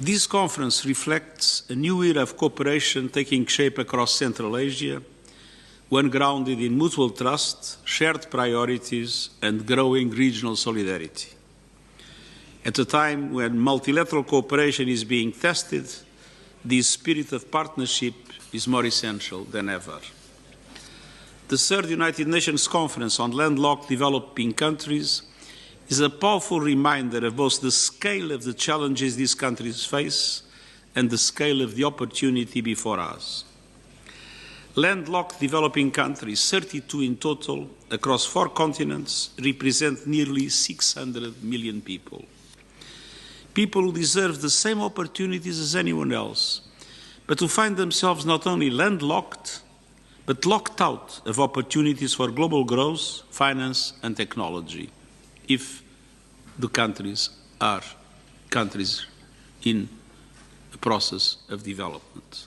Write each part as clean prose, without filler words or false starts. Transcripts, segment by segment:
This conference reflects a new era of cooperation taking shape across Central Asia, one grounded in mutual trust, shared priorities, and growing regional solidarity. At a time when multilateral cooperation is being tested, this spirit of partnership is more essential than ever. The third United Nations Conference on Landlocked Developing Countries is a powerful reminder of both the scale of the challenges these countries face and the scale of the opportunity before us. Landlocked developing countries, 32 in total, across 4 continents, represent nearly 600 million people. People who deserve the same opportunities as anyone else, but who find themselves not only landlocked, but locked out of opportunities for global growth, finance, and technology, if the countries are countries in a process of development.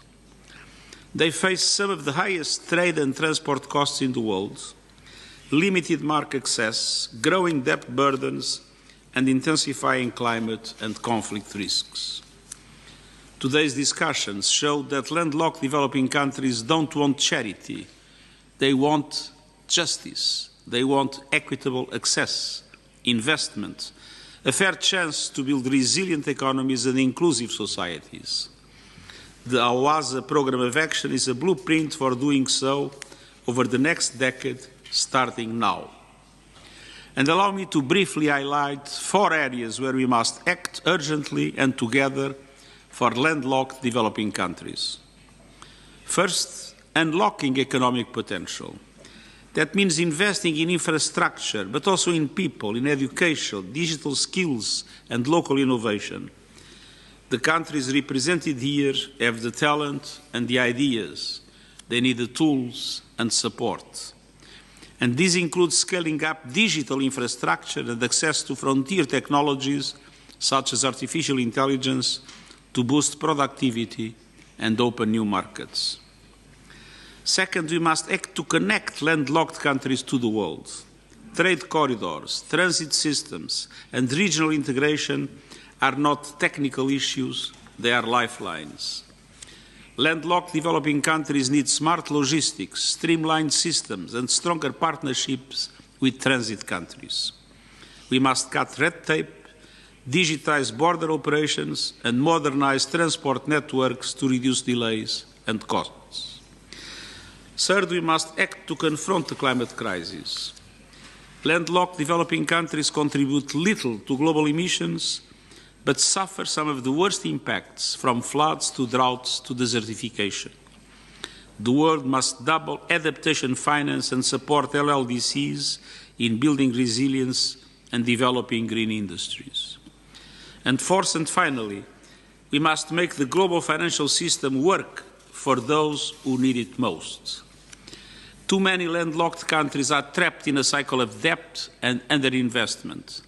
They face some of the highest trade and transport costs in the world, limited market access, growing debt burdens, and intensifying climate and conflict risks. Today's discussions show that landlocked developing countries don't want charity. They want justice. They want equitable access, investment, a fair chance to build resilient economies and inclusive societies. The AWASA Programme of Action is a blueprint for doing so over the next decade, starting now. And allow me to briefly highlight 4 areas where we must act urgently and together for landlocked developing countries. First, unlocking economic potential. That means investing in infrastructure, but also in people, in education, digital skills, and local innovation. The countries represented here have the talent and the ideas. They need the tools and support. And this includes scaling up digital infrastructure and access to frontier technologies such as artificial intelligence to boost productivity and open new markets. Second, we must act to connect landlocked countries to the world. Trade corridors, transit systems, and regional integration are not technical issues, they are lifelines. Landlocked developing countries need smart logistics, streamlined systems, and stronger partnerships with transit countries. We must cut red tape, digitize border operations, and modernize transport networks to reduce delays and costs. Third, we must act to confront the climate crisis. Landlocked developing countries contribute little to global emissions, but suffer some of the worst impacts, from floods to droughts to desertification. The world must double adaptation finance and support LLDCs in building resilience and developing green industries. And fourth and finally, we must make the global financial system work for those who need it most. Too many landlocked countries are trapped in a cycle of debt and underinvestment.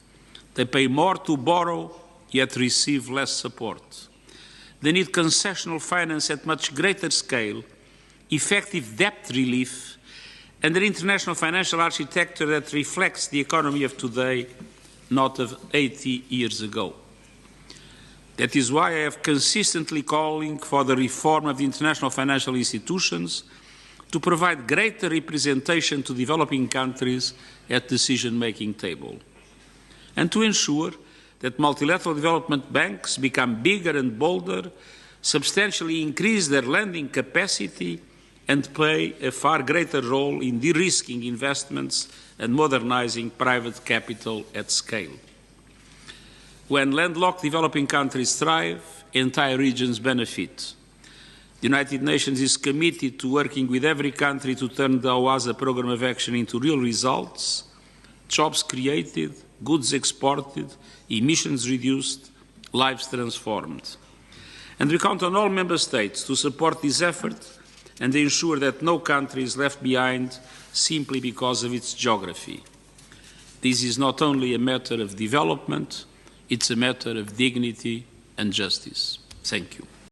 They pay more to borrow, yet receive less support. They need concessional finance at much greater scale, effective debt relief, and an international financial architecture that reflects the economy of today, not of 80 years ago. That is why I have consistently calling for the reform of the international financial institutions to provide greater representation to developing countries at decision-making table, and to ensure that multilateral development banks become bigger and bolder, substantially increase their lending capacity, and play a far greater role in de-risking investments and modernizing private capital at scale. When landlocked developing countries thrive, entire regions benefit. The United Nations is committed to working with every country to turn the AWASA Programme of Action into real results, jobs created, goods exported, emissions reduced, lives transformed. And we count on all Member States to support this effort and ensure that no country is left behind simply because of its geography. This is not only a matter of development, it's a matter of dignity and justice. Thank you.